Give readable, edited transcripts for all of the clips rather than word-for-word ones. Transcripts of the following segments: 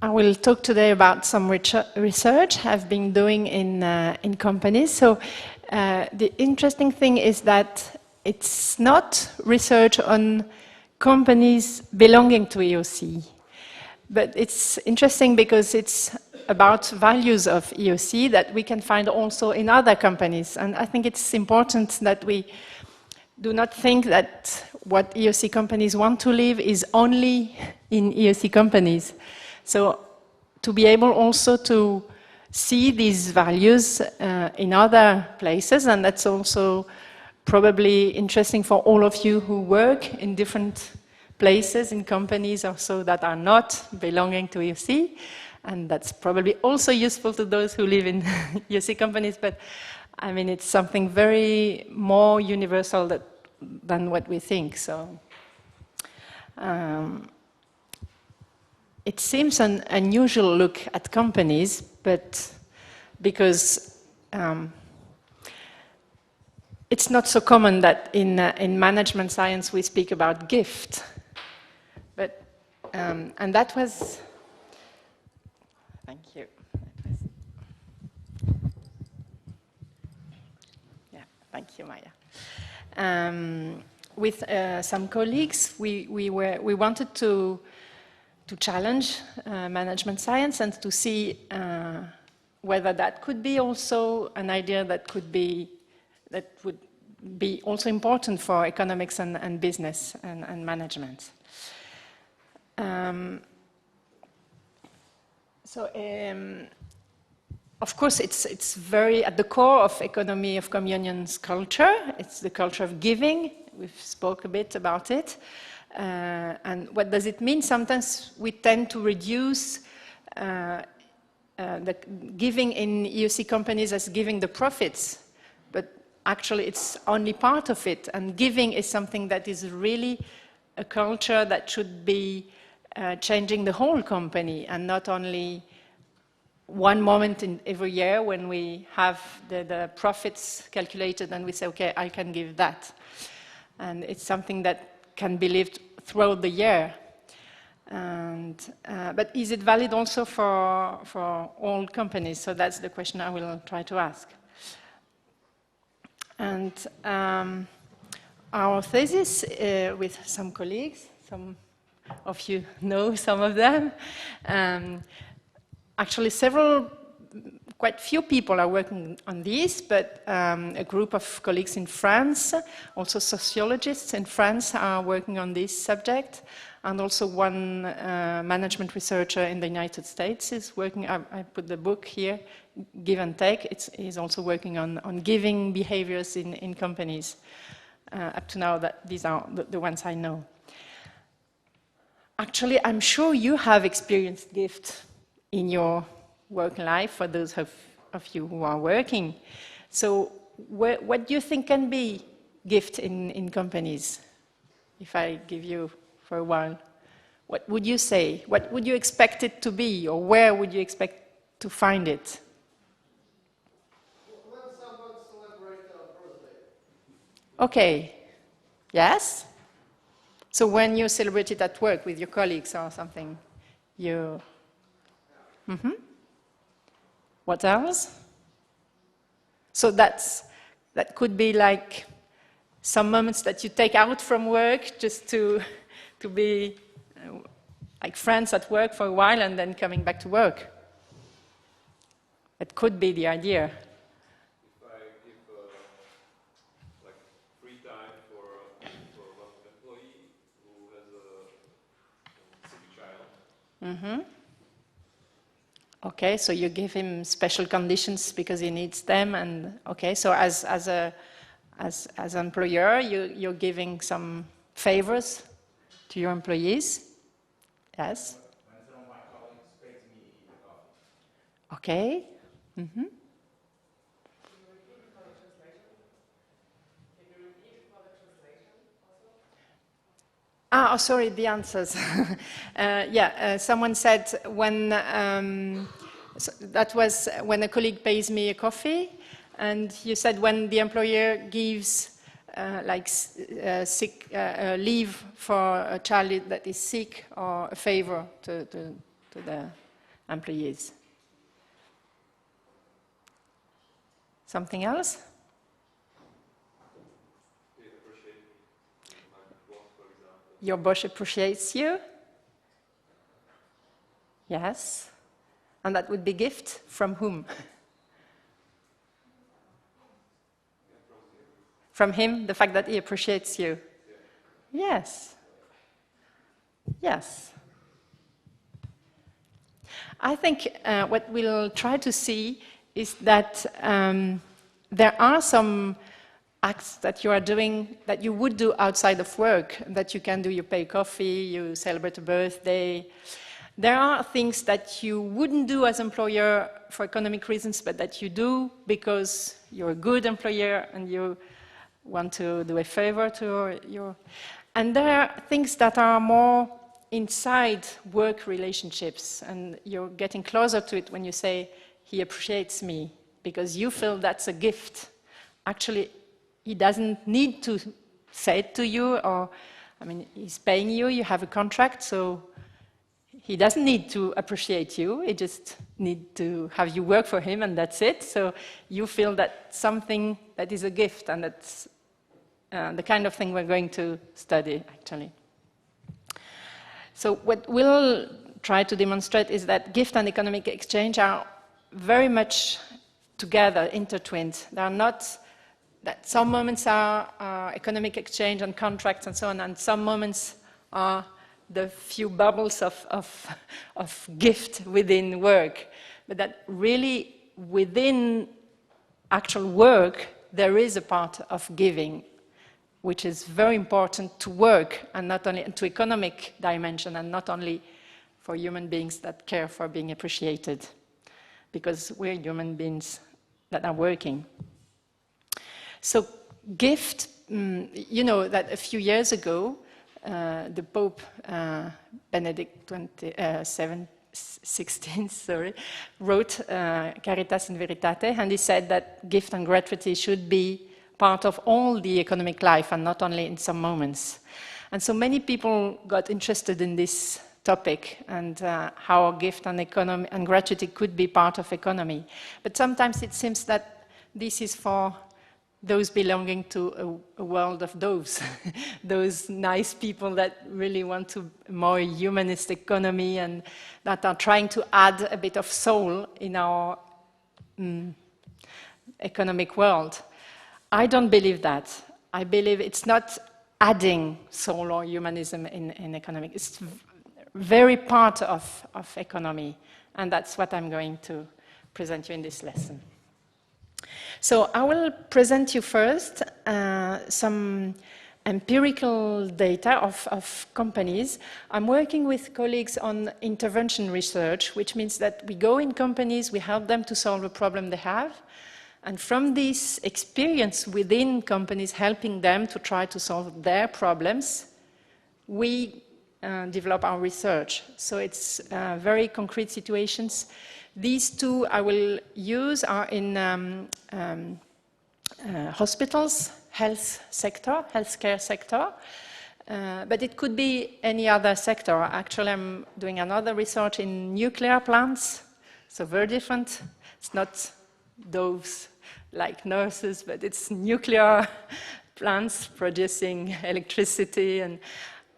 I will talk today about some research I've been doing in companies. So the interesting thing is that it's not research on companies belonging to EOC, but it's interesting because it's about values of EOC that we can find also in other companies. And I think it's important that we do not think that what EOC companies want to live is only in EOC companies. So to be able also to see these values in other places, and that's also probably interesting for all of you who work in different places in companies also that are not belonging to EOC, and that's probably also useful to those who live in EOC companies, but I mean it's something very more universal than what we think. So it seems an unusual look at companies, but because it's not so common that in management science we speak about gift. But and that was, thank you. Yeah, thank you, Maya. With some colleagues, we wanted to challenge management science and to see whether that could be also an idea that would be also important for economics and business and management. Of course, it's very at the core of economy of communion's culture. It's the culture of giving. We've spoke a bit about it. And what does it mean? Sometimes we tend to reduce the giving in EOC companies as giving the profits, but actually it's only part of it, and giving is something that is really a culture that should be changing the whole company and not only one moment in every year when we have the profits calculated and we say, okay, I can give that. And it's something that can be lived throughout the year. And, but is it valid also for all companies? So that's the question I will try to ask. And our thesis with some colleagues, some of you know some of them, actually quite few people are working on this, but a group of colleagues in France, also sociologists in France are working on this subject, and also one management researcher in the United States is working, I put the book here, Give and Take, he's also working on giving behaviors in companies. Up to now, these are the ones I know. Actually, I'm sure you have experienced gift in your work life, for those of you who are working. So what do you think can be gift in companies? If I give you for a while, what would you say? What would you expect it to be, or where would you expect to find it? When someone celebrates a birthday. Okay. Yes? So when you celebrate it at work with your colleagues or something, you... Mm-hmm. What else? So that could be like some moments that you take out from work just to be like friends at work for a while and then coming back to work. It could be the idea. If I give like free time for one employee who has a sick child. Mm-hmm. Okay, so you give him special conditions because he needs them, and okay, so as an employer, you're giving some favors to your employees. Yes. When some of my colleagues pays me the coffee. Okay. Mm-hmm. Oh, sorry, the answers. Someone said when so that was when a colleague pays me a coffee, and you said when the employer gives sick leave for a child that is sick, or a favor to the employees. Something else? They appreciate me. My boss, for example. Your boss appreciates you? Yes. And that would be gift from whom? From him, the fact that he appreciates you? Yes. Yes. I think what we'll try to see is that there are some acts that you are doing that you would do outside of work, that you can do. You pay coffee, you celebrate a birthday. There are things that you wouldn't do as employer for economic reasons, but that you do because you're a good employer and you want to do a favor to your... And there are things that are more inside work relationships, and you're getting closer to it when you say, he appreciates me, because you feel that's a gift. Actually, he doesn't need to say it to you, or, I mean, he's paying you, you have a contract, so he doesn't need to appreciate you, he just needs to have you work for him, and that's it. So you feel that something that is a gift, and that's the kind of thing we're going to study, actually. So what we'll try to demonstrate is that gift and economic exchange are very much together, intertwined. They are not that some moments are economic exchange and contracts and so on, and some moments are the few bubbles of gift within work. But that really within actual work, there is a part of giving, which is very important to work and not only to economic dimension, and not only for human beings that care for being appreciated, because we're human beings that are working. So gift, you know that a few years ago, the Pope, Benedict XVI, wrote Caritas in Veritate, and he said that gift and gratuity should be part of all the economic life and not only in some moments. And so many people got interested in this topic and how gift and economy and gratuity could be part of economy. But sometimes it seems that this is for those belonging to a world of those, those nice people that really want to more humanist economy and that are trying to add a bit of soul in our economic world. I don't believe that. I believe it's not adding soul or humanism in economic. It's very part of economy, and that's what I'm going to present you in this lesson. So I will present you first some empirical data of companies. I'm working with colleagues on intervention research, which means that we go in companies, we help them to solve a problem they have, and from this experience within companies helping them to try to solve their problems, we develop our research. So it's very concrete situations. These two I will use are in hospitals, healthcare sector, but it could be any other sector. Actually, I'm doing another research in nuclear plants, so very different. It's not those like nurses, but it's nuclear plants producing electricity and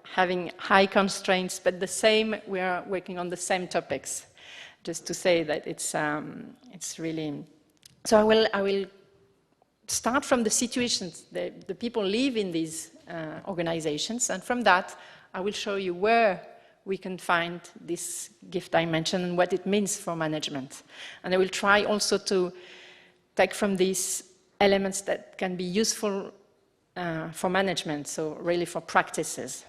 having high constraints, but the same, we are working on the same topics. Just to say that it's really... So I will start from the situations that the people live in these organizations, and from that I will show you where we can find this gift dimension and what it means for management. And I will try also to take from these elements that can be useful for management, so really for practices.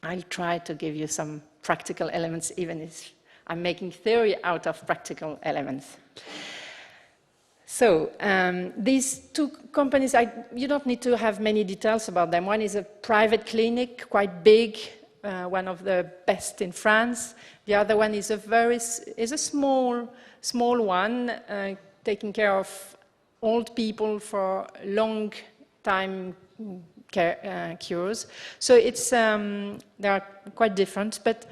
I'll try to give you some practical elements, even if I'm making theory out of practical elements. So these two companies, you don't need to have many details about them. One is a private clinic, quite big, one of the best in France. The other one is a small one, taking care of old people for long time cures. So they are quite different, but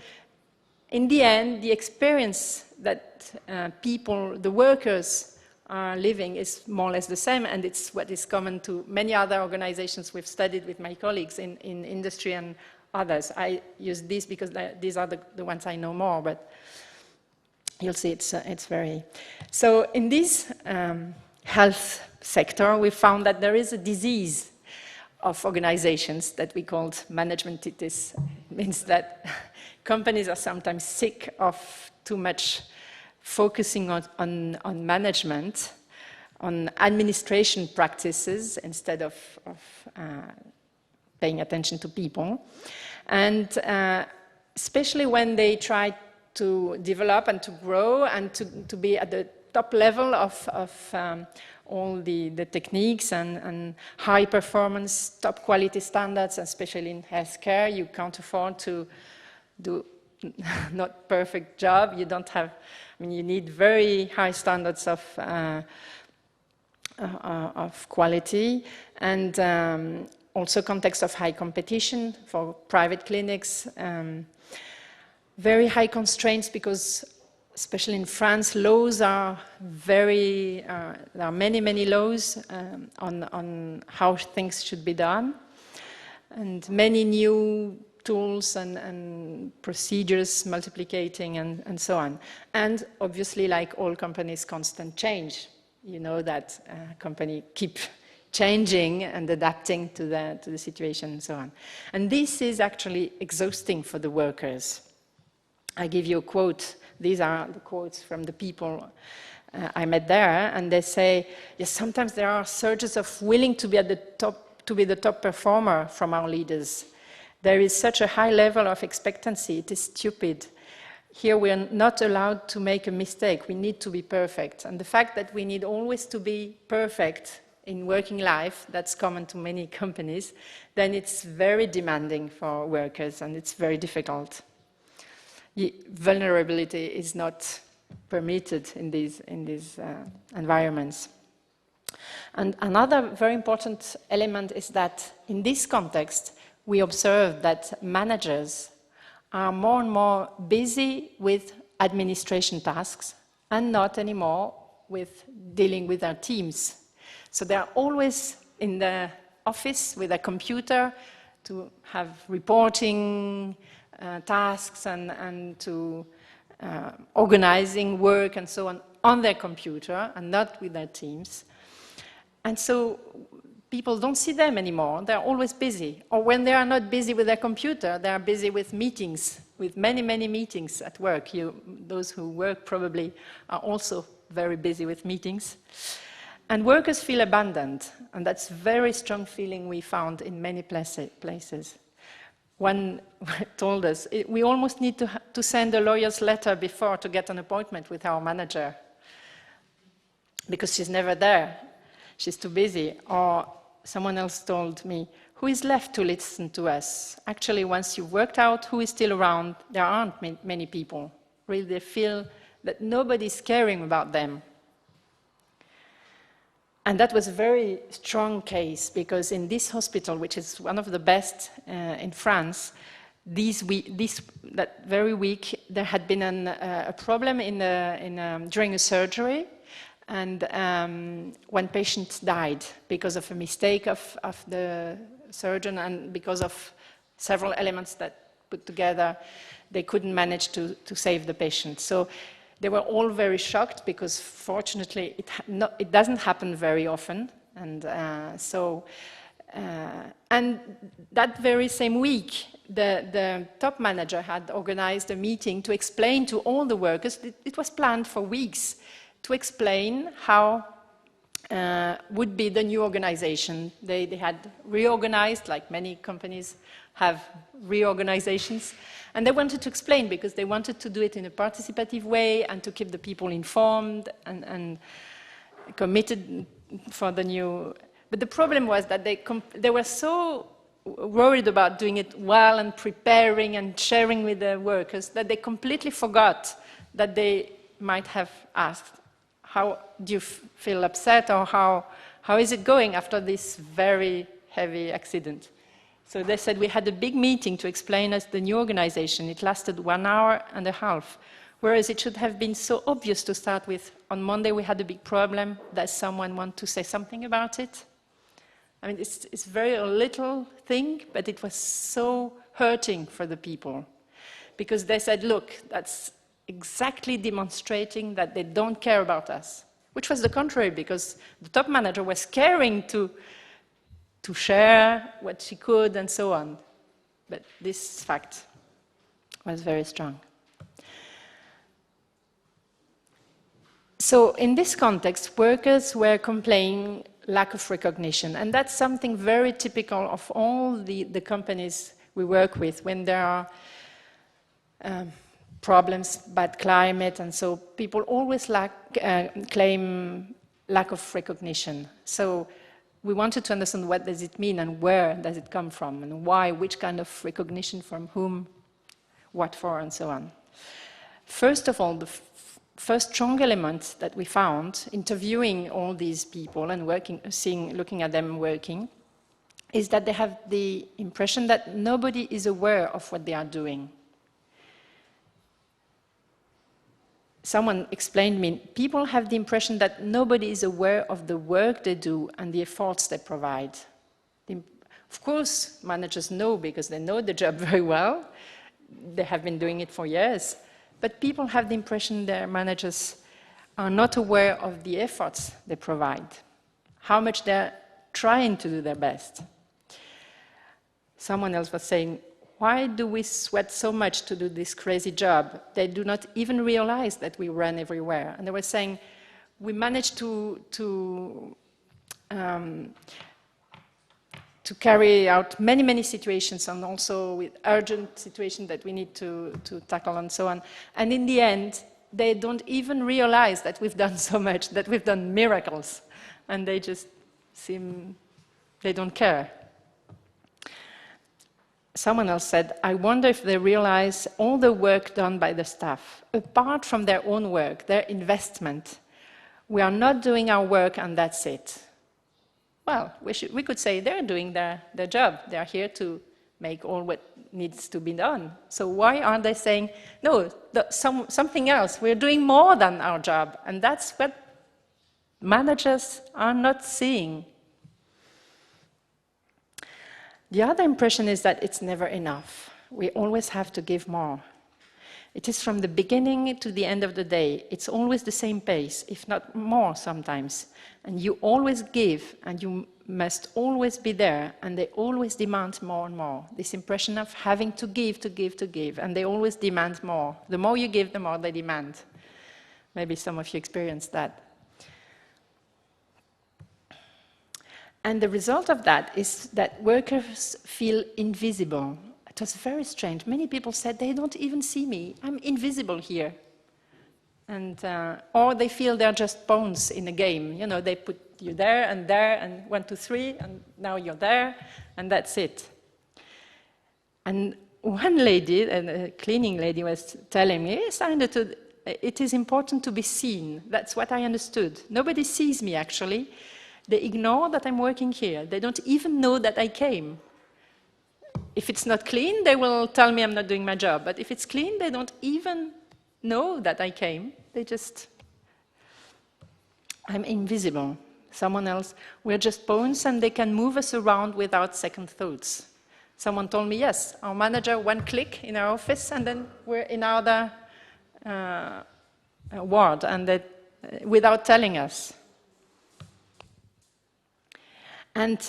in the end, the experience that people, the workers, are living is more or less the same, and it's what is common to many other organizations we've studied with my colleagues in industry and others. I use these because these are the ones I know more, but you'll see it's very... So in this health sector, we found that there is a disease of organizations that we called managementitis. It means that companies are sometimes sick of too much focusing on management, on administration practices instead of paying attention to people. And especially when they try to develop and to grow and to be at the top level of all the techniques and high performance, top quality standards, especially in healthcare, you can't afford to do not perfect job. You don't have, I mean, you need very high standards of quality, and also context of high competition for private clinics, very high constraints because, especially in France, laws are very, there are many laws on how things should be done, and many new tools and procedures multiplicating and so on. And obviously, like all companies, constant change. You know that company keep changing and adapting to the situation and so on. And this is actually exhausting for the workers. I give you a quote. These are the quotes from the people I met there, and they say, yes, sometimes there are surges of willing to be at the top, to be the top performer from our leaders. There is such a high level of expectancy, it is stupid. Here we are not allowed to make a mistake, we need to be perfect. And the fact that we need always to be perfect in working life, that's common to many companies, then it's very demanding for workers and it's very difficult. Vulnerability is not permitted in these environments. And another very important element is that in this context, we observe that managers are more and more busy with administration tasks and not anymore with dealing with their teams. So they're always in the office with a computer to have reporting tasks and to organizing work and so on their computer and not with their teams. And so people don't see them anymore. They're always busy. Or when they are not busy with their computer, they are busy with meetings, with many meetings at work. Those who work probably are also very busy with meetings. And workers feel abandoned, and that's a very strong feeling we found in many places. One told us, we almost need to send a lawyer's letter before to get an appointment with our manager, because she's never there. She's too busy. Or someone else told me, who is left to listen to us? Actually, once you've worked out who is still around, there aren't many people. Really, they feel that nobody's caring about them. And that was a very strong case, because in this hospital, which is one of the best in France, that very week, there had been a problem during a surgery, and one patient died because of a mistake of the surgeon, and because of several elements that put together, they couldn't manage to save the patient. So they were all very shocked, because fortunately it doesn't happen very often. And and that very same week, the top manager had organized a meeting to explain to all the workers, it was planned for weeks, to explain how would be the new organization. They had reorganized, like many companies have reorganizations, and they wanted to explain, because they wanted to do it in a participative way and to keep the people informed and committed for the new. But the problem was that they were so worried about doing it well and preparing and sharing with the workers that they completely forgot that they might have asked, how do you feel upset, or how is it going after this very heavy accident? So they said, we had a big meeting to explain us the new organization. It lasted 1.5 hours. Whereas it should have been so obvious to start with, on Monday we had a big problem, does someone want to say something about it? I mean, it's very little thing, but it was so hurting for the people. Because they said, look, that's exactly demonstrating that they don't care about us. Which was the contrary, because the top manager was caring to share what she could and so on. But this fact was very strong. So in this context, workers were complaining lack of recognition. And that's something very typical of all the companies we work with when there are problems, bad climate, and so people always claim lack of recognition. So we wanted to understand what does it mean and where does it come from and why, which kind of recognition from whom, what for, and so on. First of all, the first strong element that we found, interviewing all these people and looking at them working, is that they have the impression that nobody is aware of what they are doing. Someone explained to me, people have the impression that nobody is aware of the work they do and the efforts they provide. Of course, managers know because they know the job very well. They have been doing it for years. But people have the impression their managers are not aware of the efforts they provide, how much they're trying to do their best. Someone else was saying, why do we sweat so much to do this crazy job? They do not even realize that we run everywhere. And they were saying, we managed to carry out many, many situations, and also with urgent situations that we need to tackle and so on. And in the end, they don't even realize that we've done so much, that we've done miracles. And they just they don't care. Someone else said, I wonder if they realize all the work done by the staff, apart from their own work, their investment. We are not doing our work and that's it. Well, we could say they're doing their job. They're here to make all what needs to be done. So why aren't they saying, no, something else, we're doing more than our job. And that's what managers are not seeing. The other impression is that it's never enough. We always have to give more. It is from the beginning to the end of the day. It's always the same pace, if not more sometimes. And you always give, and you must always be there, and they always demand more and more. This impression of having to give, and they always demand more. The more you give, the more they demand. Maybe some of you experienced that. And the result of that is that workers feel invisible. It was very strange. Many people said, they don't even see me. I'm invisible here. And, or they feel they're just pawns in a game. You know, they put you there, and 1, 2, 3, and now you're there, and that's it. And one lady, a cleaning lady, was telling me, yes, I understood, it is important to be seen. That's what I understood. Nobody sees me, actually. They ignore that I'm working here. They don't even know that I came. If it's not clean, they will tell me I'm not doing my job. But if it's clean, they don't even know that I came. They just, I'm invisible. Someone else, we're just pawns and they can move us around without second thoughts. Someone told me, yes, our manager, one click in our office and then we're in another ward, and that, without telling us. And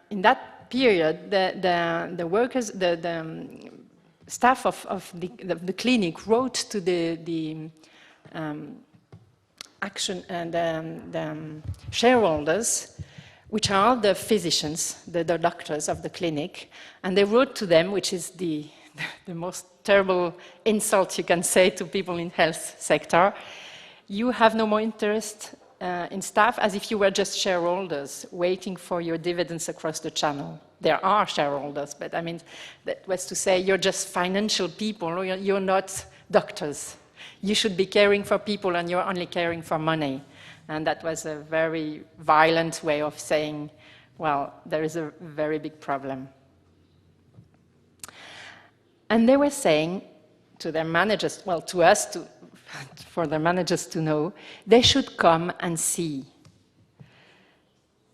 in that period, the workers, the staff of the clinic wrote to the shareholders, which are the physicians, the doctors of the clinic, and they wrote to them, which is the most terrible insult you can say to people in health sector, you have no more interest in staff, as if you were just shareholders waiting for your dividends across the channel. There are shareholders, but I mean, that was to say you're just financial people, or you're not doctors. You should be caring for people and you're only caring for money. And that was a very violent way of saying, well, there is a very big problem. And they were saying, to their managers, well, to us, for their managers to know, they should come and see.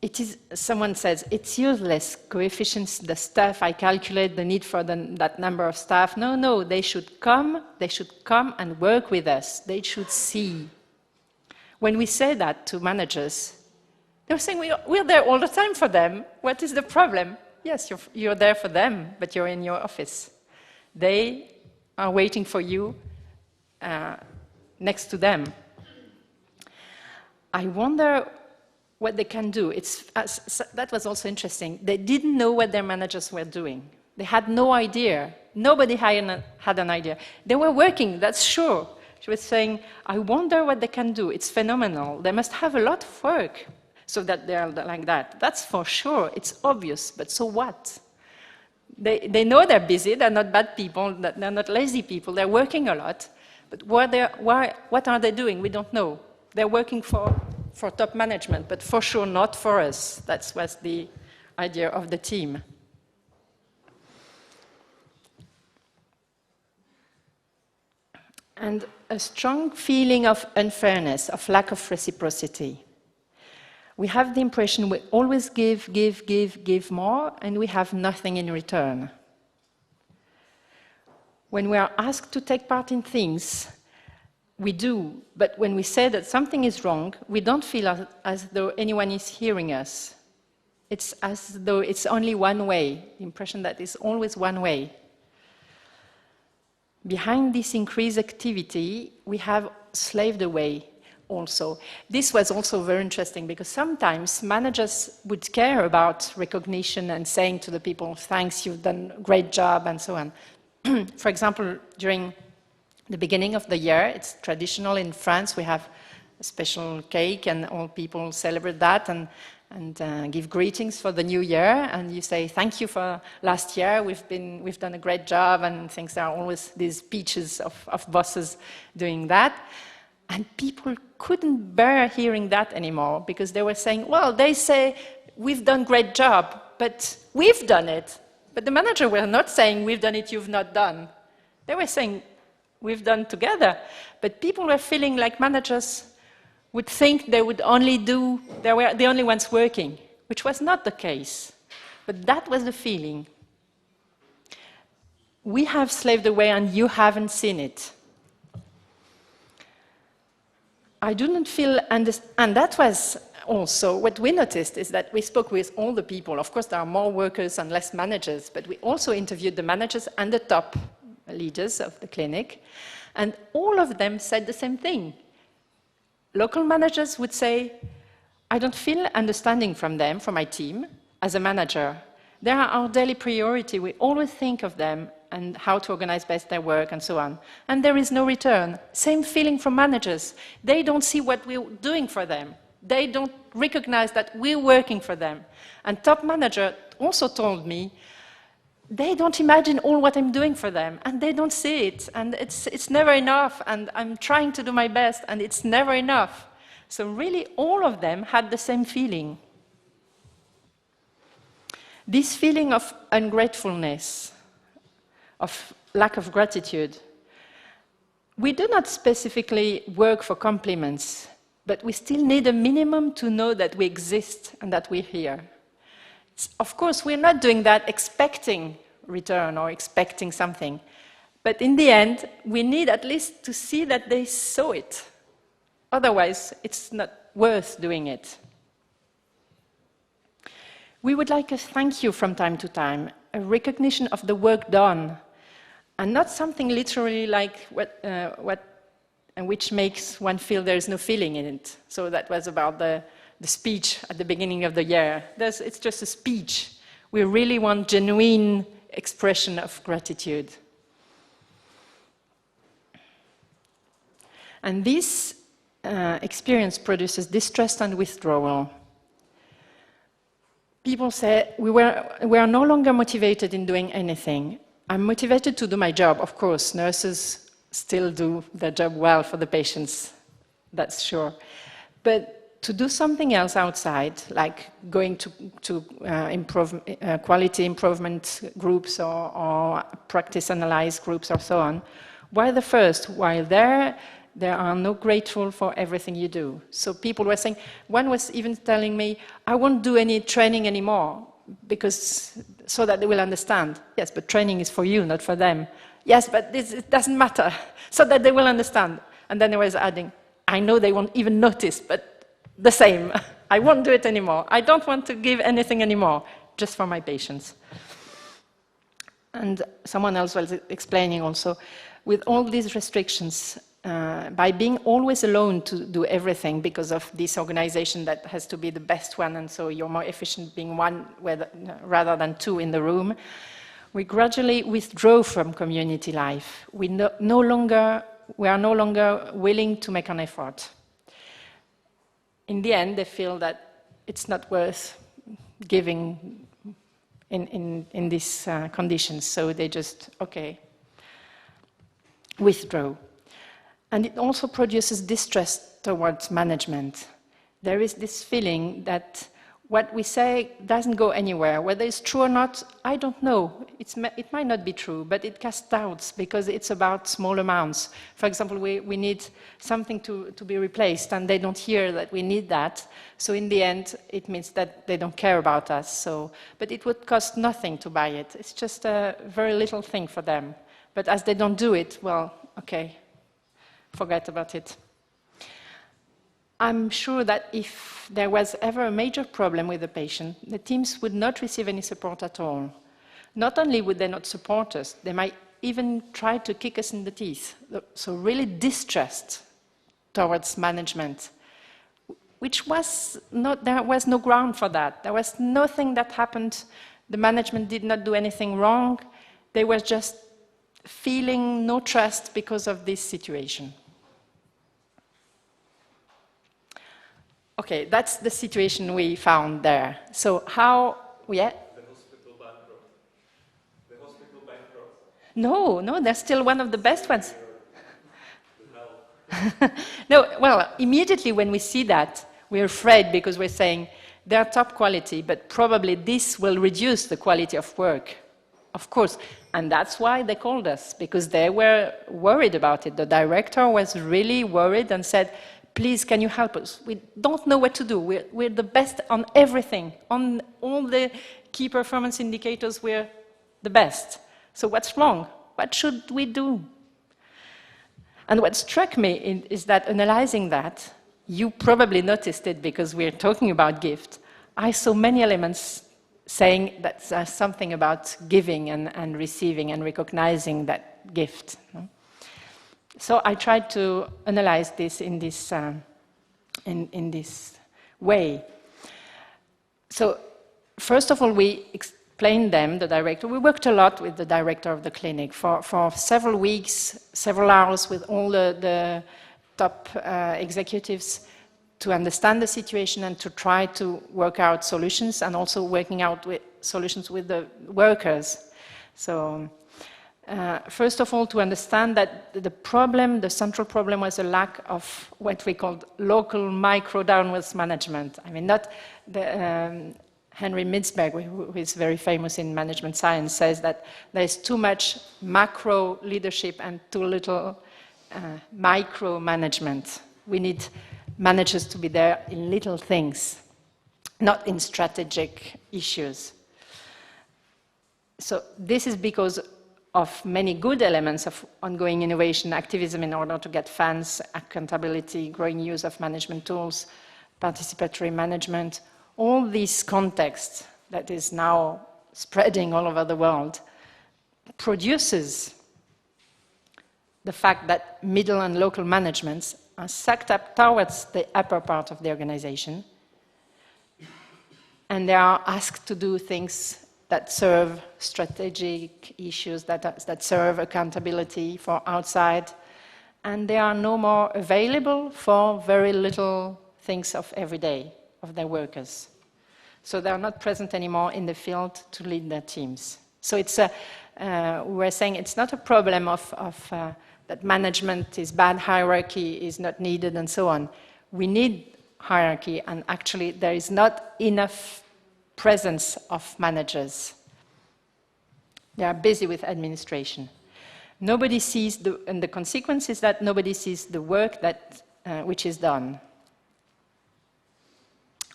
It is, someone says, it's useless, coefficients, the stuff I calculate, the need for that number of staff. No, no, they should come and work with us. They should see. When we say that to managers, they're saying, we're there all the time for them. What is the problem? Yes, you're there for them, but you're in your office. They are waiting for you next to them. I wonder what they can do. That was also interesting. They didn't know what their managers were doing. They had no idea. Nobody had an idea. They were working, that's sure. She was saying, I wonder what they can do. It's phenomenal. They must have a lot of work so that they are like that. That's for sure. It's obvious, but so what? They know they're busy. They're not bad people. They're not lazy people. They're working a lot. But what are they doing? We don't know. They're working for top management, but for sure not for us. That was the idea of the team. And a strong feeling of unfairness, of lack of reciprocity. We have the impression we always give more, and we have nothing in return. When we are asked to take part in things, we do, but when we say that something is wrong, we don't feel as though anyone is hearing us. It's as though it's only one way, the impression that it's always one way. Behind this increased activity, we have slaved away also. This was also very interesting because sometimes managers would care about recognition and saying to the people, thanks, you've done a great job, and so on. For example, during the beginning of the year, it's traditional in France, we have a special cake and all people celebrate that and give greetings for the new year, and you say thank you for last year, we've done a great job, and things. There are always these speeches of bosses doing that. And people couldn't bear hearing that anymore because they were saying, well, they say we've done a great job, but we've done it. But the manager were not saying we've done it, you've not done. They were saying we've done together. But people were feeling like managers would think they would only do, they were the only ones working, which was not the case. But that was the feeling. We have slaved away and you haven't seen it. I do not feel, and that was also what we noticed, is that we spoke with all the people. Of course, there are more workers and less managers, but we also interviewed the managers and the top leaders of the clinic, and all of them said the same thing. Local managers would say, I don't feel understanding from them, from my team, as a manager. They are our daily priority. We always think of them and how to organize best their work and so on. And there is no return. Same feeling from managers. They don't see what we're doing for them. They don't recognize that we're working for them. And top manager also told me, they don't imagine all what I'm doing for them, and they don't see it, and it's never enough, and I'm trying to do my best, and it's never enough. So really, all of them had the same feeling. This feeling of ungratefulness, of lack of gratitude. We do not specifically work for compliments, but we still need a minimum to know that we exist and that we're here. Of course, we're not doing that expecting return or expecting something. But in the end, we need at least to see that they saw it. Otherwise, it's not worth doing it. We would like a thank you from time to time, a recognition of the work done, and not something literally like which makes one feel there is no feeling in it. So that was about the speech at the beginning of the year. It's just a speech. We really want genuine expression of gratitude. And this experience produces distrust and withdrawal. People say, we are no longer motivated in doing anything. I'm motivated to do my job, of course. Nurses still do their job well for the patients, that's sure. But to do something else outside, like going to quality improvement groups or practice analyze groups or so on, Why the first? While there are no grateful for everything you do. So people were saying, one was even telling me, I won't do any training anymore, because so that they will understand. Yes, but training is for you, not for them. Yes, but it doesn't matter, so that they will understand. And then I was adding, I know they won't even notice, but the same. I won't do it anymore. I don't want to give anything anymore, just for my patients. And someone else was explaining also, with all these restrictions, by being always alone to do everything because of this organization that has to be the best one, and so you're more efficient being one rather than two in the room, we gradually withdraw from community life. We are no longer willing to make an effort. In the end, they feel that it's not worth giving in these conditions, so they just, okay, withdraw. And it also produces distrust towards management. There is this feeling that what we say doesn't go anywhere. Whether it's true or not, I don't know. It might not be true, but it casts doubts because it's about small amounts. For example, we need something to be replaced, and they don't hear that we need that. So in the end, it means that they don't care about us. But it would cost nothing to buy it. It's just a very little thing for them. But as they don't do it, well, okay, forget about it. I'm sure that if there was ever a major problem with the patient, the teams would not receive any support at all. Not only would they not support us, they might even try to kick us in the teeth. So really distrust towards management, which was not, there was no ground for that. There was nothing that happened. The management did not do anything wrong. They were just feeling no trust because of this situation. Okay, that's the situation we found there. So how, yeah? The hospital bankrupt. The hospital bankrupt. No, they're still one of the best ones. No, well, immediately when we see that, we're afraid because we're saying they're top quality, but probably this will reduce the quality of work. Of course, and that's why they called us, because they were worried about it. The director was really worried and said, please, can you help us? We don't know what to do. We're the best on everything. On all the key performance indicators, we're the best. So what's wrong? What should we do? And what struck me is that analyzing that, you probably noticed it because we're talking about gift. I saw many elements saying that there's something about giving and receiving and recognizing that gift. So I tried to analyze this in this way. So first of all, we explained them, the director. We worked a lot with the director of the clinic for several weeks, several hours with all the top executives to understand the situation and to try to work out solutions, and also working out solutions with the workers. So first of all, to understand that the central problem was a lack of what we called local micro downwards management. I mean, not the, Henry Mintzberg, who is very famous in management science, says that there's too much macro leadership and too little micro management. We need managers to be there in little things, not in strategic issues. So this is because of many good elements of ongoing innovation, activism in order to get funds, accountability, growing use of management tools, participatory management, all these contexts that is now spreading all over the world produces the fact that middle and local managements are sucked up towards the upper part of the organization, and they are asked to do things that serve strategic issues, that serve accountability for outside, and they are no more available for very little things of every day of their workers. So they are not present anymore in the field to lead their teams. So it's we were saying it's not a problem of that management is bad, hierarchy is not needed, and so on. We need hierarchy, and actually there is not enough presence of managers. They are busy with administration. Nobody sees and the consequence is that nobody sees the work that, which is done.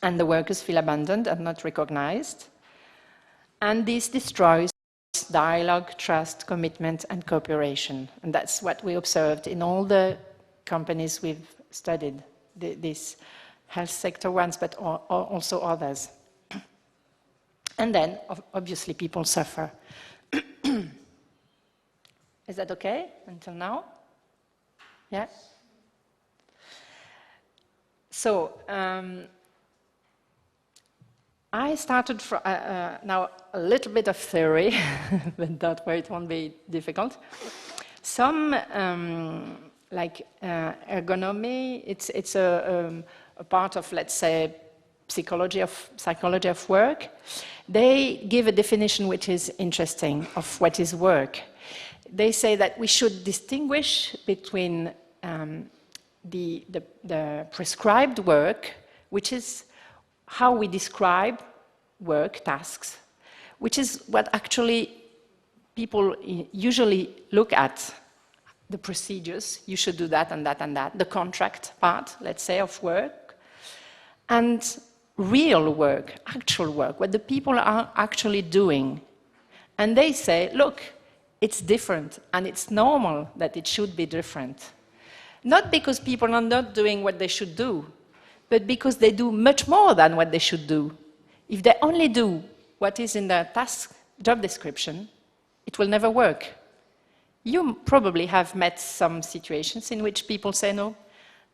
And the workers feel abandoned and not recognized. And this destroys dialogue, trust, commitment, and cooperation. And that's what we observed in all the companies we've studied, these health sector ones, but also others. And then, obviously, people suffer. Is that okay until now? Yeah? So, I started now a little bit of theory, but that way it won't be difficult. Some, like ergonomy, it's a part of, let's say, psychology of work. They give a definition which is interesting of what is work. They say that we should distinguish between the prescribed work, which is how we describe work, tasks, which is what actually people usually look at, the procedures, you should do that and that and that, the contract part, let's say, of work, and real work, actual work, what the people are actually doing. And they say, look, it's different, and it's normal that it should be different. Not because people are not doing what they should do, but because they do much more than what they should do. If they only do what is in their job description, it will never work. You probably have met some situations in which people say, no,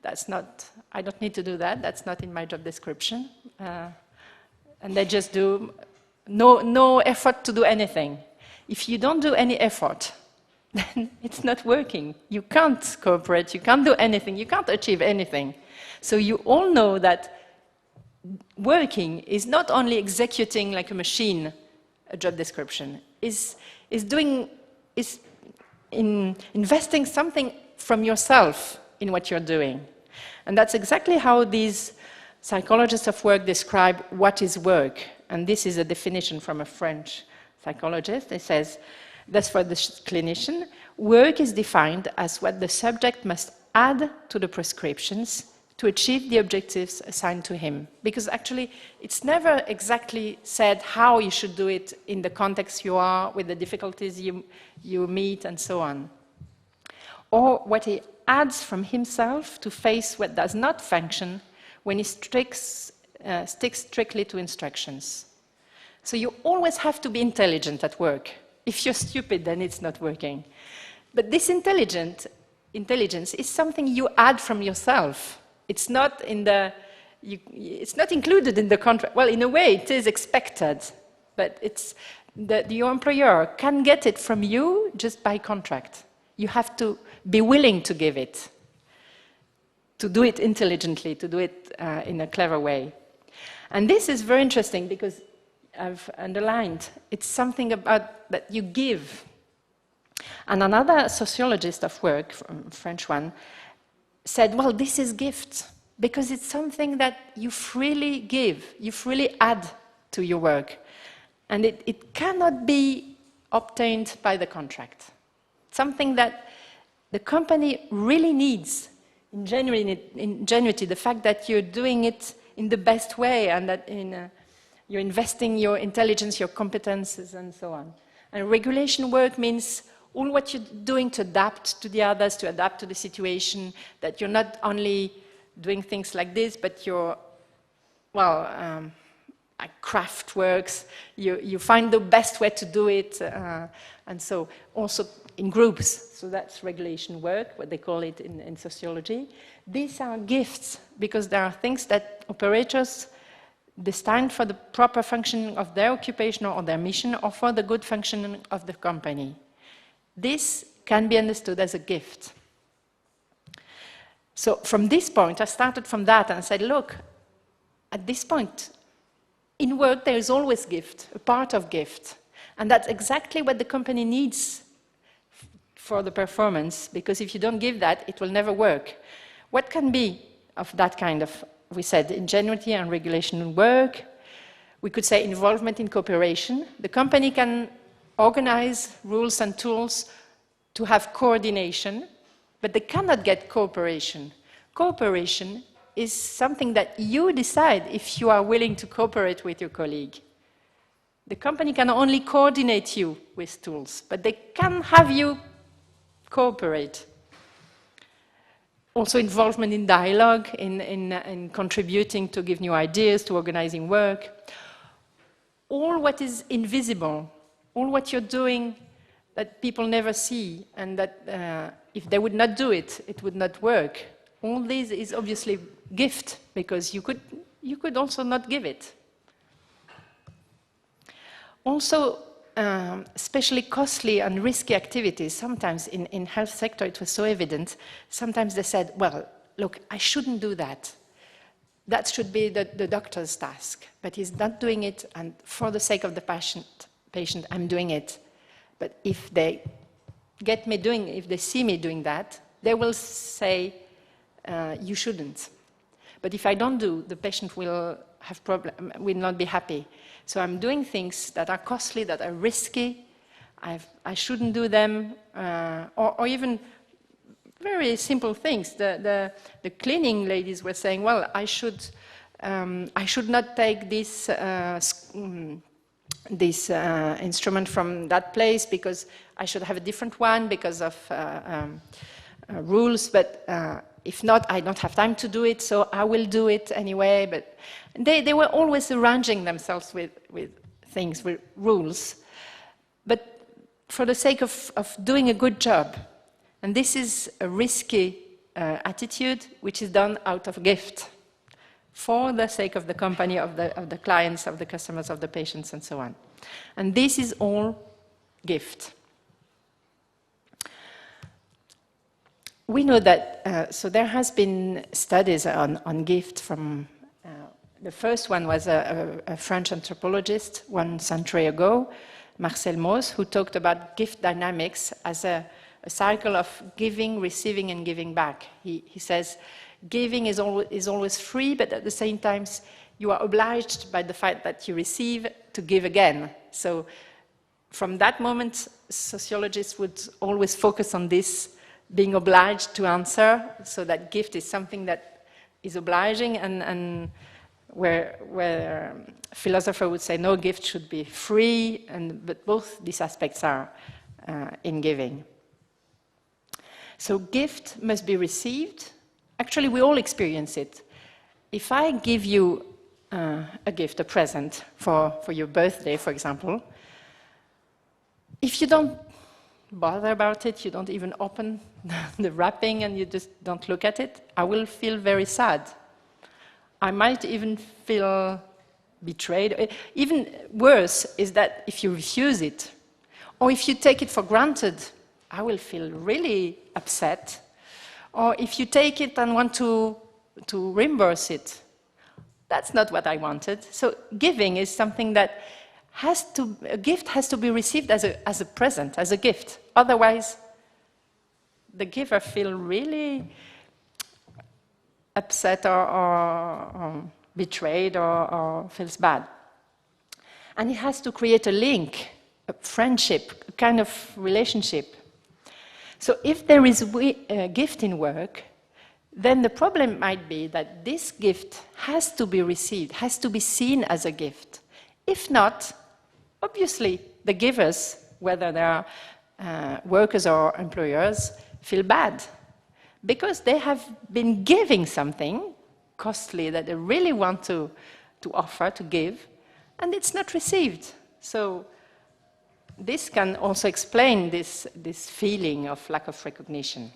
that's not, I don't need to do that, that's not in my job description. And they just do no effort to do anything. If you don't do any effort, then it's not working. You can't cooperate, you can't do anything, you can't achieve anything. So you all know that working is not only executing like a machine a job description, is investing something from yourself in what you're doing. And that's exactly how these psychologists of work describe what is work. And this is a definition from a French psychologist. It says, thus for the clinician, work is defined as what the subject must add to the prescriptions to achieve the objectives assigned to him. Because actually, it's never exactly said how you should do it in the context you are, with the difficulties you meet, and so on. Or what he adds from himself to face what does not function when he sticks strictly to instructions. So you always have to be intelligent at work. If you're stupid, then it's not working. But this intelligence is something you add from yourself. It's not it's not included in the contract. Well, in a way, it is expected, but it's your employer can get it from you just by contract. You have to be willing to give it, to do it intelligently, to do it in a clever way. And this is very interesting because I've underlined, it's something about that you give. And another sociologist of work, a French one, said, well, this is gift, because it's something that you freely give, you freely add to your work. And it cannot be obtained by the contract. Something that the company really needs, ingenuity, the fact that you're doing it in the best way and that you're investing your intelligence, your competences, and so on. And regulation work means all what you're doing to adapt to the others, to adapt to the situation, that you're not only doing things like this, but you're, well, like craft works, you find the best way to do it, and so also in groups. So that's regulation work, what they call it in sociology. These are gifts, because there are things that operators destined for the proper functioning of their occupation or their mission, or for the good functioning of the company. This can be understood as a gift. So from this point, I started from that and said, look, at this point, in work there is always gift, a part of gift. And that's exactly what the company needs for the performance, because if you don't give that, it will never work. What can be of that kind of, we said, ingenuity and regulation in work? We could say involvement in cooperation. The company can organize rules and tools to have coordination, but they cannot get cooperation. Cooperation is something that you decide if you are willing to cooperate with your colleague. The company can only coordinate you with tools, but they can have you cooperate. Also involvement in dialogue, in contributing to give new ideas, to organizing work. All what is invisible, all what you're doing that people never see, and that if they would not do it, it would not work. All this is obviously gift, because you could also not give it. Also, especially costly and risky activities, sometimes in health sector it was so evident, sometimes they said, well, look, I shouldn't do that. That should be the doctor's task, but he's not doing it, and for the sake of the patient, I'm doing it. But if they if they see me doing that, they will say, you shouldn't. But if I don't do, the patient will will not be happy. So I'm doing things that are costly, that are risky. I shouldn't do them, or even very simple things. The cleaning ladies were saying, well, I should not take this instrument from that place because I should have a different one because of rules, but if not, I don't have time to do it, so I will do it anyway. But they were always arranging themselves with things, with rules, but for the sake of doing a good job. And this is a risky attitude which is done out of gift, for the sake of the company, of the clients, of the customers, of the patients, and so on. And this is all gift. We know that, so there has been studies on gift from, the first one was a French anthropologist 1 century ago, Marcel Mauss, who talked about gift dynamics as a cycle of giving, receiving, and giving back. He says, giving is always free, but at the same time, you are obliged by the fact that you receive to give again. So from that moment, sociologists would always focus on this, being obliged to answer, so that gift is something that is obliging, and where philosopher would say, no, gift should be free, but both these aspects are in giving. So gift must be received. Actually, we all experience it. If I give you a gift, a present for your birthday, for example, if you don't bother about it, you don't even open the wrapping and you just don't look at it, I will feel very sad. I might even feel betrayed. Even worse is that if you refuse it, or if you take it for granted, I will feel really upset. Or if you take it and want to reimburse it, that's not what I wanted. So giving is something that a gift has to be received as a present, as a gift. Otherwise, the giver feels really upset or betrayed or feels bad. And it has to create a link, a friendship, a kind of relationship. So if there is a gift in work, then the problem might be that this gift has to be received, has to be seen as a gift. If not, obviously the givers, whether they are workers or employers, feel bad because they have been giving something costly that they really want to offer, to give, and it's not received. So this can also explain this feeling of lack of recognition.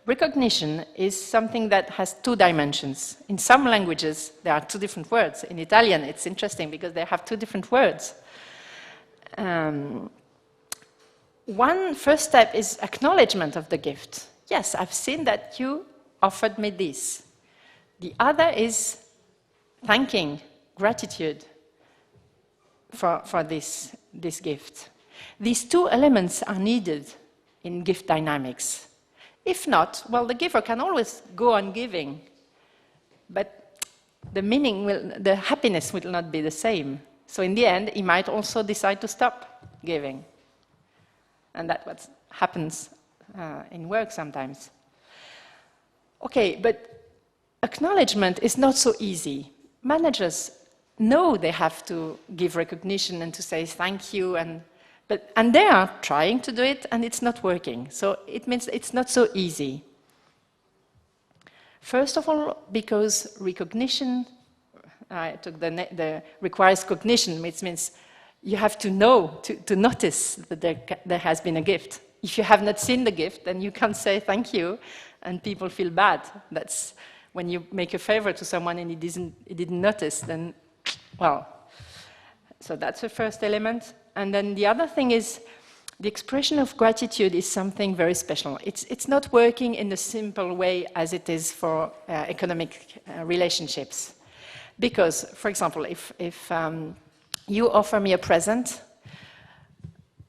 Recognition is something that has two dimensions. In some languages, there are two different words. In Italian, it's interesting because they have two different words. One first step is acknowledgement of the gift. Yes, I've seen that you offered me this. The other is thanking, gratitude for this gift. These two elements are needed in gift dynamics. If not, well, the giver can always go on giving, but the happiness will not be the same. So in the end, he might also decide to stop giving. And that's what happens in work sometimes. Okay, but acknowledgement is not so easy. Managers know they have to give recognition and to say thank you, and they are trying to do it, and it's not working. So it means it's not so easy. First of all, because recognition requires cognition, which means you have to know, to notice that there has been a gift. If you have not seen the gift, then you can't say thank you, and people feel bad. That's when you make a favor to someone and he didn't notice, then, well, so that's the first element. And then the other thing is, the expression of gratitude is something very special. It's not working in the simple way as it is for economic relationships. Because, for example, if you offer me a present,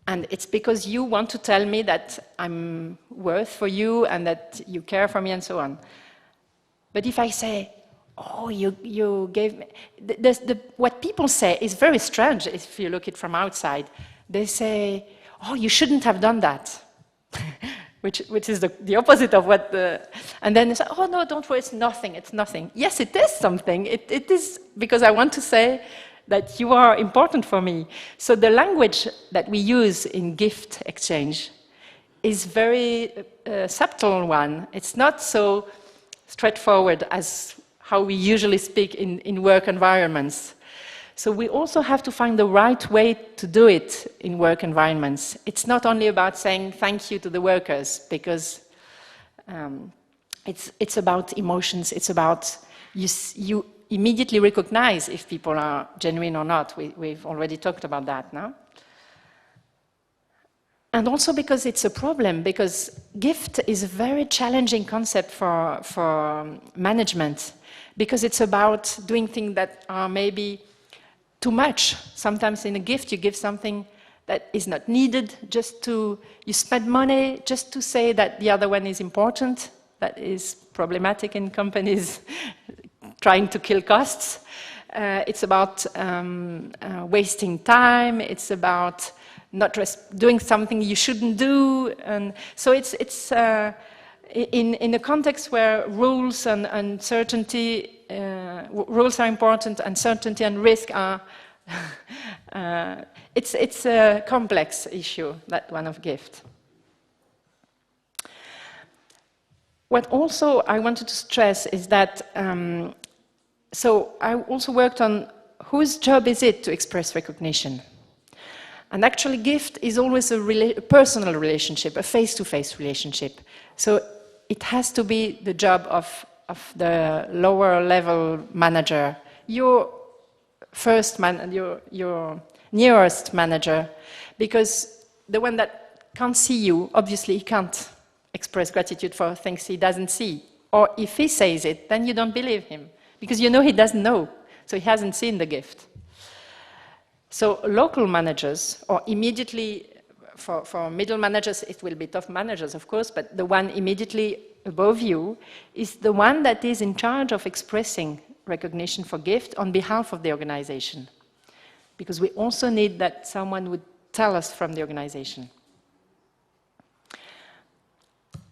and it's because you want to tell me that I'm worth for you and that you care for me and so on. But if I say, oh, you gave me... what people say is very strange if you look at it from outside. They say, oh, you shouldn't have done that. which is the opposite of what the... And then they say, oh, no, don't worry, it's nothing. Yes, it is something. It is because I want to say that you are important for me. So the language that we use in gift exchange is very subtle one. It's not so straightforward as how we usually speak in work environments. So we also have to find the right way to do it in work environments. It's not only about saying thank you to the workers, because it's about emotions. It's about you immediately recognize if people are genuine or not. We've already talked about that now. And also because it's a problem, because gift is a very challenging concept for management, because it's about doing things that are maybe too much. Sometimes in a gift you give something that is not needed, you spend money just to say that the other one is important. That is problematic in companies trying to kill costs. It's about wasting time. It's about not just doing something you shouldn't do. And so it's in a context where rules and uncertainty, rules are important, uncertainty and risk are, it's a complex issue, that one of gift. What also I wanted to stress is that, so I also worked on whose job is it to express recognition. And actually gift is always a personal relationship, a face-to-face relationship. So it has to be the job of the lower level manager, your first man, your nearest manager, because the one that can't see you, obviously he can't express gratitude for things he doesn't see. Or if he says it, then you don't believe him, because you know he doesn't know, so he hasn't seen the gift. So local managers, or immediately, for middle managers, it will be top managers, of course, but the one immediately above you is the one that is in charge of expressing recognition for gift on behalf of the organization. Because we also need that someone would tell us from the organization.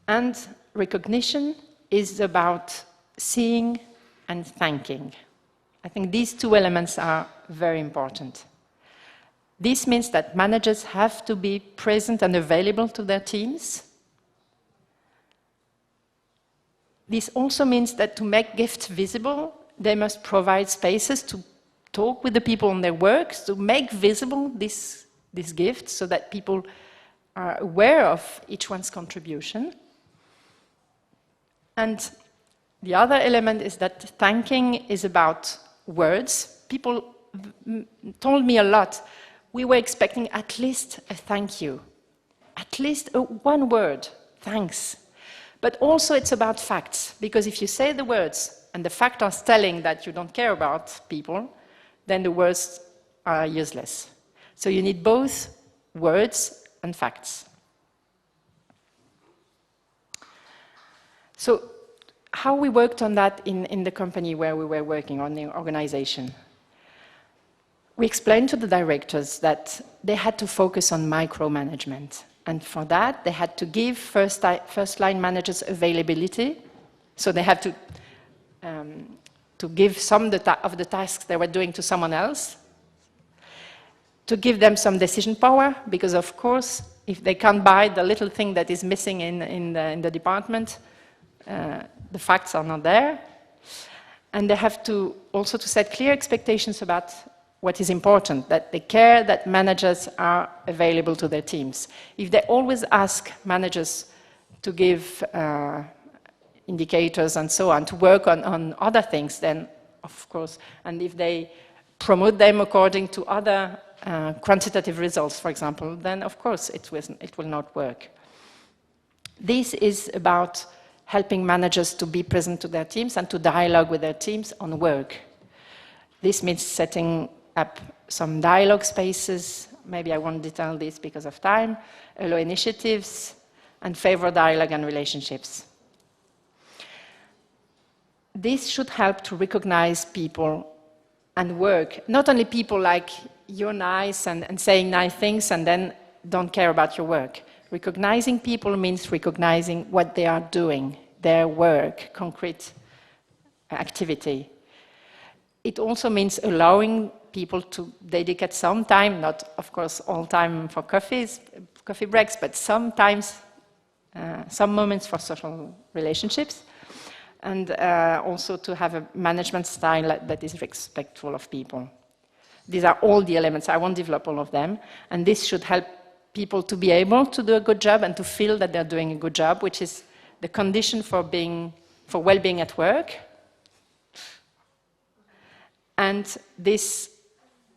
And recognition is about seeing and thanking. I think these two elements are very important. This means that managers have to be present and available to their teams. This also means that to make gifts visible, they must provide spaces to talk with the people on their work, to make visible this gift so that people are aware of each one's contribution. And the other element is that thanking is about words. People told me a lot. We were expecting at least a thank you, at least one word, thanks. But also it's about facts, because if you say the words and the fact are telling that you don't care about people, then the words are useless. So you need both words and facts. So how we worked on that in the company where we were working on the organization. We explained to the directors that they had to focus on micromanagement. And for that, they had to give first-line managers availability. So they have to give some of the tasks they were doing to someone else, to give them some decision power, because of course, if they can't buy the little thing that is missing in the department, the facts are not there. And they have to also to set clear expectations about what is important, that they care that managers are available to their teams. If they always ask managers to give indicators and so on, to work on other things, then of course, and if they promote them according to other quantitative results, for example, then of course it will not work. This is about helping managers to be present to their teams and to dialogue with their teams on work. This means setting up some dialogue spaces. Maybe I won't detail this because of time. Allow initiatives and favor dialogue and relationships. This should help to recognize people and work. Not only people like you're nice and saying nice things and then don't care about your work. Recognizing people means recognizing what they are doing, their work, concrete activity. It also means allowing people to dedicate some time, not of course all time for coffee breaks, but sometimes some moments for social relationships, and also to have a management style that is respectful of people. These are all the elements. I won't develop all of them, and this should help people to be able to do a good job and to feel that they're doing a good job, which is the condition for well-being at work. And this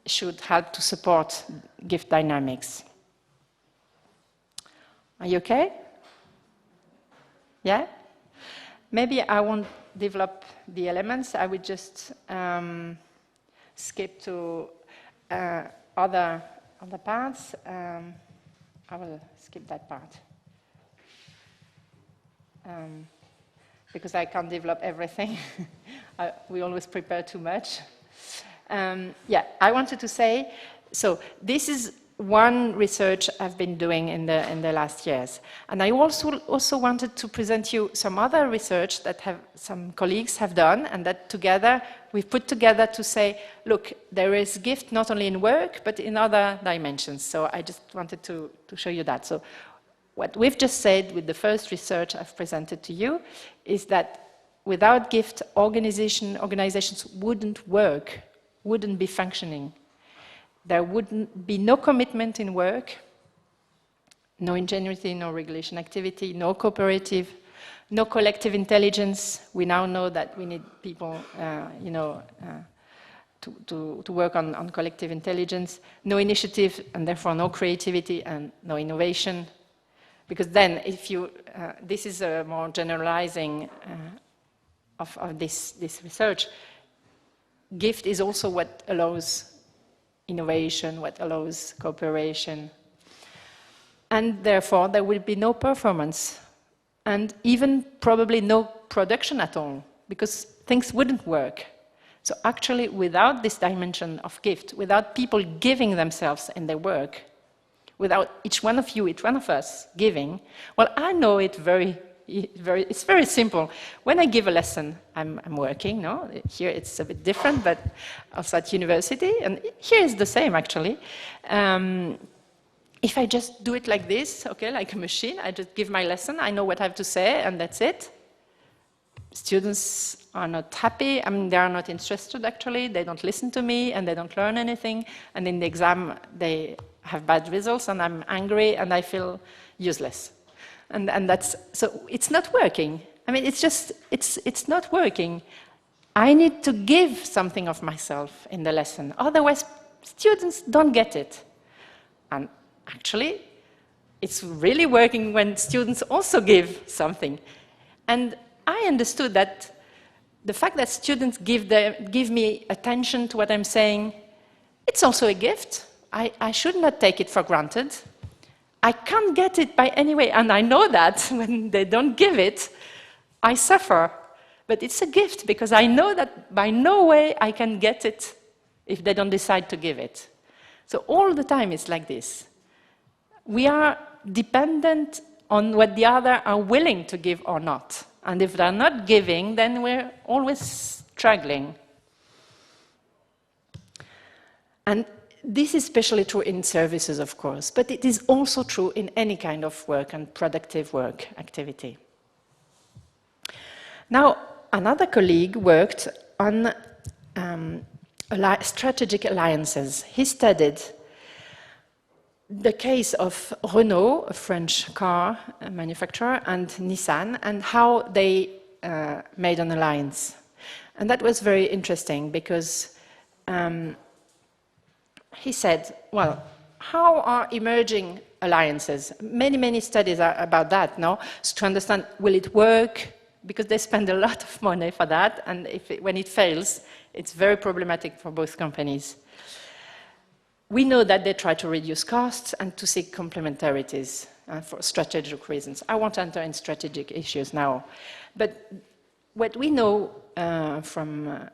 should help to support gift dynamics. Are you okay? Yeah? Maybe I won't develop the elements. I would just skip to other parts. I will skip that part. Because I can't develop everything. We always prepare too much. Yeah, I wanted to say, so this is one research I've been doing in the last years. And I also wanted to present you some other research that some colleagues have done, and that together, we've put together to say, look, there is gift not only in work, but in other dimensions. So I just wanted to show you that. So what we've just said with the first research I've presented to you is that without gift, organizations wouldn't work, wouldn't be functioning. There wouldn't be no commitment in work, no ingenuity, no regulation activity, no cooperative, no collective intelligence. We now know that we need people, to work on collective intelligence, no initiative, and therefore no creativity and no innovation. Because then, if you, this is a more generalizing of this research. Gift is also what allows innovation, what allows cooperation. And therefore, there will be no performance, and even probably no production at all, because things wouldn't work. So actually, without this dimension of gift, without people giving themselves in their work, without each one of you, each one of us giving, well, I know it it's very simple. When I give a lesson, I'm working, no? Here it's a bit different, but also at university, and here is the same, actually. If I just do it like this, okay, like a machine, I just give my lesson, I know what I have to say, and that's it. Students are not happy, I mean, they are not interested, actually, they don't listen to me, and they don't learn anything, and in the exam, they have bad results, and I'm angry, and I feel useless. And that's, so it's not working. I mean, it's not working. I need to give something of myself in the lesson. Otherwise, students don't get it. And actually, it's really working when students also give something. And I understood that the fact that students give me attention to what I'm saying, it's also a gift. I should not take it for granted. I can't get it by any way, and I know that when they don't give it, I suffer. But it's a gift, because I know that by no way I can get it if they don't decide to give it. So all the time it's like this. We are dependent on what the other are willing to give or not. And if they're not giving, then we're always struggling. And this is especially true in services, of course, but it is also true in any kind of work and productive work activity. Now, another colleague worked on strategic alliances. He studied the case of Renault, a French car manufacturer, and Nissan, and how they made an alliance. And that was very interesting because he said, well, how are emerging alliances? Many studies are about that, no? So to understand, will it work? Because they spend a lot of money for that, and when it fails, it's very problematic for both companies. We know that they try to reduce costs and to seek complementarities for strategic reasons. I won't enter in strategic issues now. But what we know from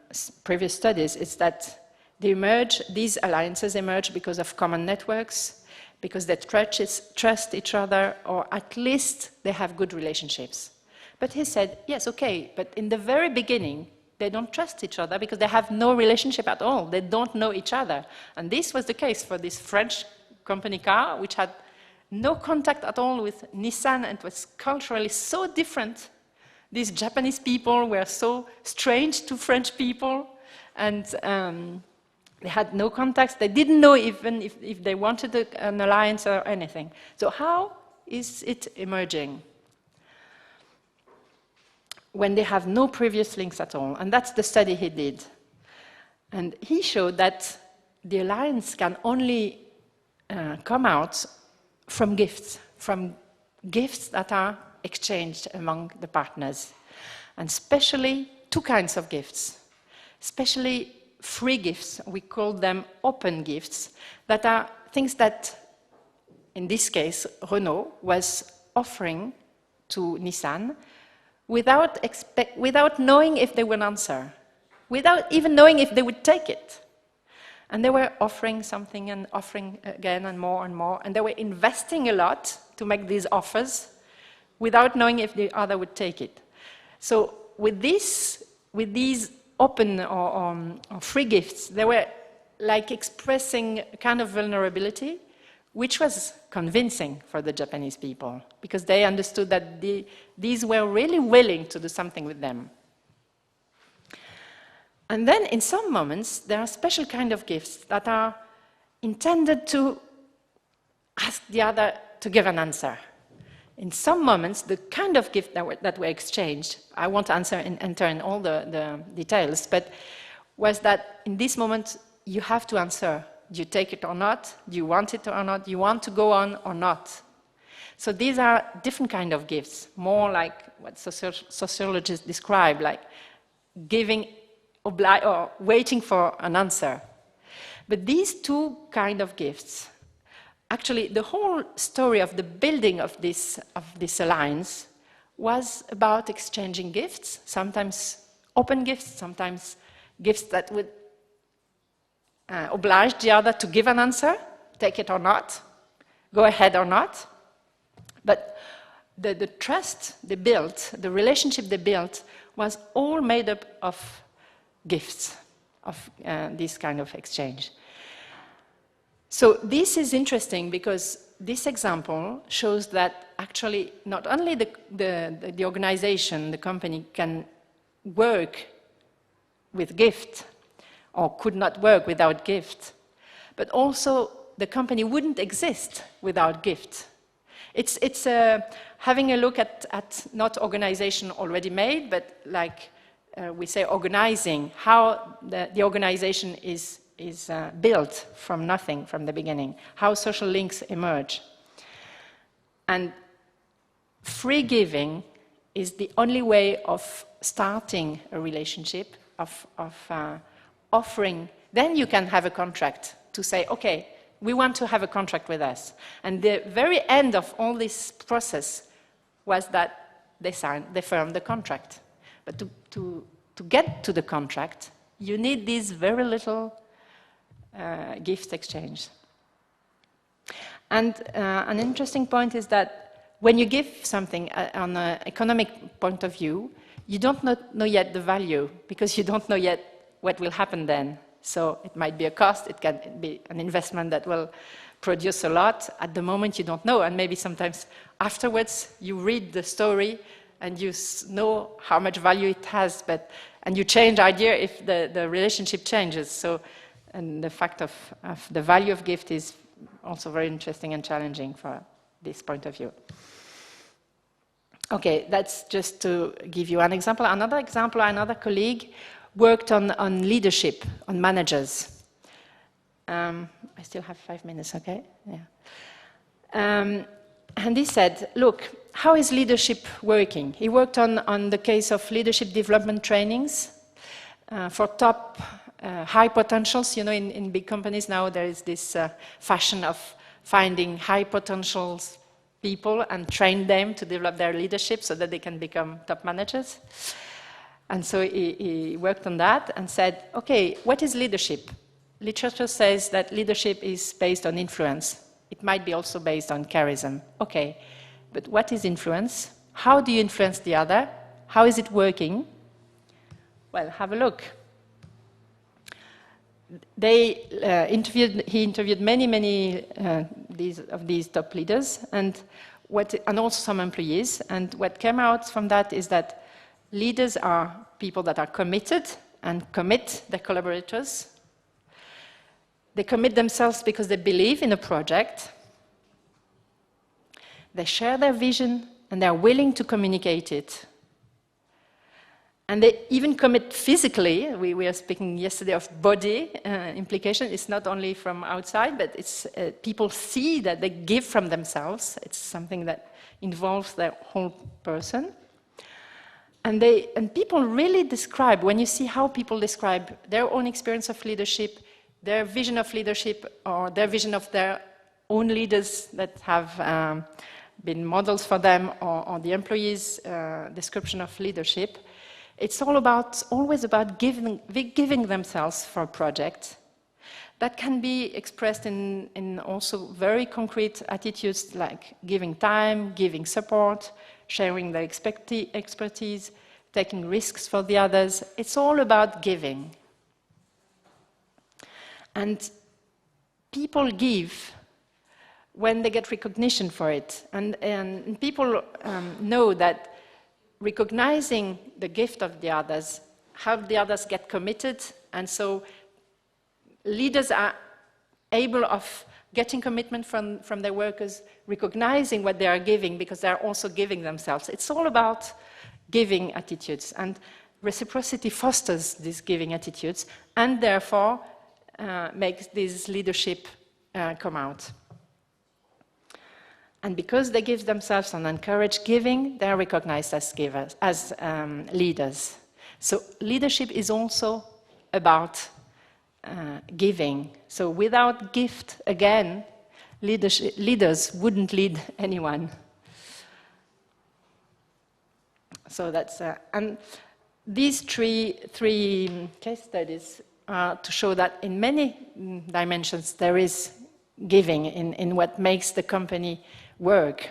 previous studies is that these alliances emerge because of common networks, because they trust each other, or at least they have good relationships. But he said, yes, okay, but in the very beginning, they don't trust each other because they have no relationship at all. They don't know each other. And this was the case for this French company car, which had no contact at all with Nissan and was culturally so different. These Japanese people were so strange to French people, and they had no contacts. They didn't know even if they wanted an alliance or anything. So how is it emerging when they have no previous links at all? And that's the study he did. And he showed that the alliance can only come out from gifts that are exchanged among the partners. And especially two kinds of gifts, especially free gifts. We call them open gifts, that are things that, in this case, Renault was offering to Nissan without knowing if they would answer, without even knowing if they would take it. And they were offering something and offering again and more, and they were investing a lot to make these offers without knowing if the other would take it. So with these open or free gifts, they were like expressing a kind of vulnerability, which was convincing for the Japanese people, because they understood that these were really willing to do something with them. And then in some moments, there are special kind of gifts that are intended to ask the other to give an answer. In some moments, the kind of gift that were exchanged, I won't enter in all the details, but was that in this moment, you have to answer. Do you take it or not? Do you want it or not? Do you want to go on or not? So these are different kind of gifts, more like what sociologists describe, like giving or waiting for an answer. But these two kind of gifts, actually the whole story of the building of this alliance was about exchanging gifts, sometimes open gifts, sometimes gifts that would oblige the other to give an answer, take it or not, go ahead or not. But the trust they built, the relationship they built, was all made up of gifts, of this kind of exchange. So this is interesting because this example shows that actually not only the organization, the company can work with gift, or could not work without gift, but also the company wouldn't exist without gift. It's having a look at not organization already made, but like we say organizing, how the organization is built from nothing from the beginning, how social links emerge. And free giving is the only way of starting a relationship, of offering. Then you can have a contract to say, okay, we want to have a contract with us. And the very end of all this process was that they firmed the contract. But to get to the contract, you need these very little gift exchange. And an interesting point is that when you give something on an economic point of view, you don't know yet the value, because you don't know yet what will happen then. So it might be a cost, it can be an investment that will produce a lot. At the moment you don't know, and maybe sometimes afterwards you read the story and you know how much value it has, and you change idea if the relationship changes. So, and the fact of the value of gift is also very interesting and challenging for this point of view. Okay, that's just to give you an example. Another example, another colleague worked on leadership, on managers. I still have 5 minutes, okay? Yeah. And he said, look, how is leadership working? He worked on the case of leadership development trainings for top high potentials. You know, in big companies now there is this fashion of finding high potentials people and train them to develop their leadership so that they can become top managers. And so he worked on that and said, okay, what is leadership? Literature says that leadership is based on influence. It might be also based on charism. Okay, but what is influence? How do you influence the other? How is it working? Well, have a look. He interviewed many of these top leaders and also some employees. And what came out from that is that leaders are people that are committed and commit their collaborators. They commit themselves because they believe in a project. They share their vision and they are willing to communicate it. And they even commit physically. We were speaking yesterday of body implication. It's not only from outside, but it's people see that they give from themselves. It's something that involves their whole person. And people really describe, when you see how people describe their own experience of leadership, their vision of leadership, or their vision of their own leaders that have been models for them, or the employees' description of leadership, it's always about giving themselves for a project. That can be expressed in also very concrete attitudes like giving time, giving support, sharing their expertise, taking risks for the others. It's all about giving. And people give when they get recognition for it. And people know that recognizing the gift of the others, help the others get committed, and so leaders are able of getting commitment from their workers, recognizing what they are giving because they are also giving themselves. It's all about giving attitudes, and reciprocity fosters these giving attitudes and therefore makes this leadership come out. And because they give themselves and encourage giving, they are recognized as givers, as leaders. So leadership is also about giving. So without gift, again, leaders wouldn't lead anyone. So that's and these three case studies are to show that in many dimensions there is giving in what makes the company work.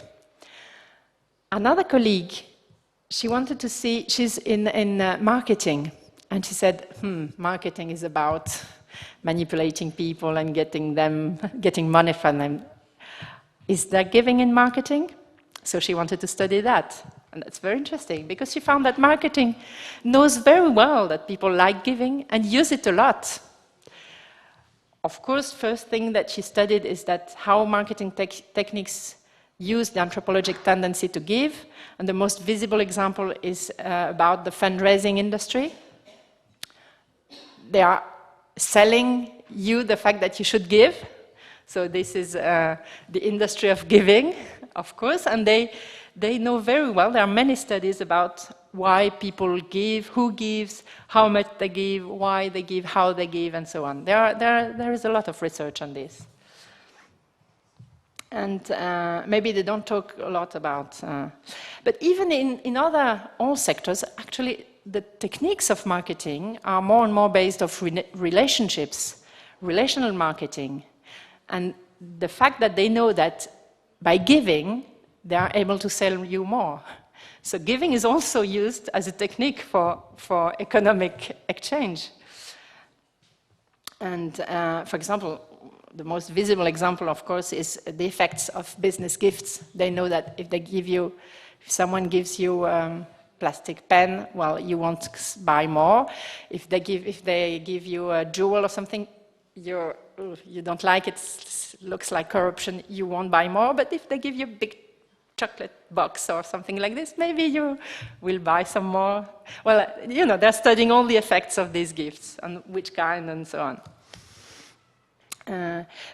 Another colleague, she wanted to see, she's in marketing, and she said, marketing is about manipulating people and getting money from them. Is there giving in marketing? So she wanted to study that. And that's very interesting, because she found that marketing knows very well that people like giving and use it a lot. Of course, first thing that she studied is that how marketing techniques use the anthropologic tendency to give, and the most visible example is about the fundraising industry. They are selling you the fact that you should give, so this is the industry of giving, of course, and they know very well. There are many studies about why people give, who gives, how much they give, why they give, how they give, and so on. There is a lot of research on this. And maybe they don't talk a lot about, but even in all sectors, actually, the techniques of marketing are more and more based on relationships, relational marketing. And the fact that they know that by giving, they are able to sell you more. So giving is also used as a technique for economic exchange. And for example, the most visible example, of course, is the effects of business gifts. They know that if someone gives you a plastic pen, well, you won't buy more. If they give you a jewel or something, you don't like it, looks like corruption, you won't buy more. But if they give you a big chocolate box or something like this, maybe you will buy some more. Well, they're studying all the effects of these gifts and which kind and so on.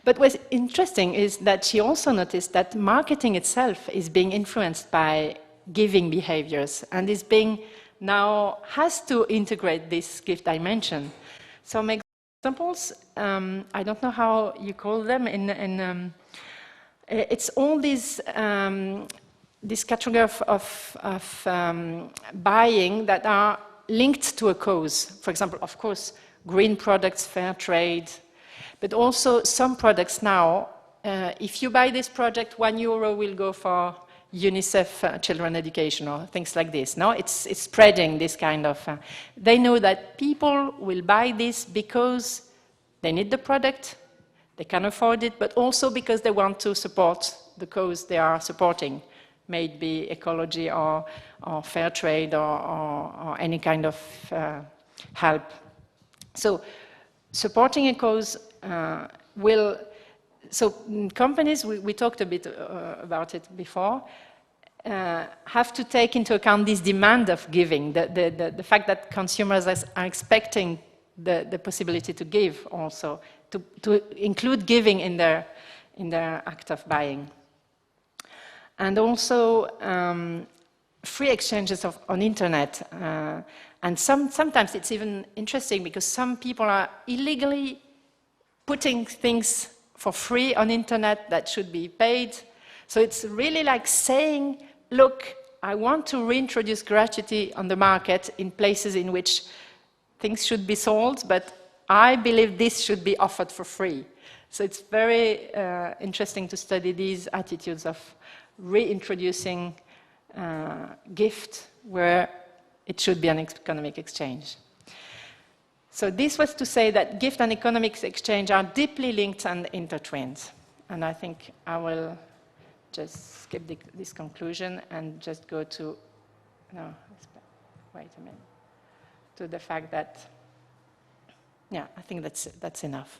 But what's interesting is that she also noticed that marketing itself is being influenced by giving behaviors and is has to integrate this gift dimension. Some examples, I don't know how you call them, it's all these this category of buying that are linked to a cause. For example, of course, green products, fair trade, but also some products now, if you buy this product, €1 will go for UNICEF children education or things like this. No, it's spreading this kind of, they know that people will buy this because they need the product, they can afford it, but also because they want to support the cause they are supporting, may it be ecology or fair trade or any kind of help. So supporting a cause so companies, we talked a bit about it before, have to take into account this demand of giving, the fact that consumers are expecting the possibility to give also, to include giving in their act of buying. And also free exchanges on internet. And sometimes it's even interesting because some people are illegally putting things for free on internet that should be paid. So it's really like saying, look, I want to reintroduce gratuity on the market in places in which things should be sold, but I believe this should be offered for free. So it's very interesting to study these attitudes of reintroducing gift where it should be an economic exchange. So this was to say that gift and economic exchange are deeply linked and intertwined. And I think I will just skip this conclusion and just go to, wait a minute, to the fact that, yeah, I think that's enough.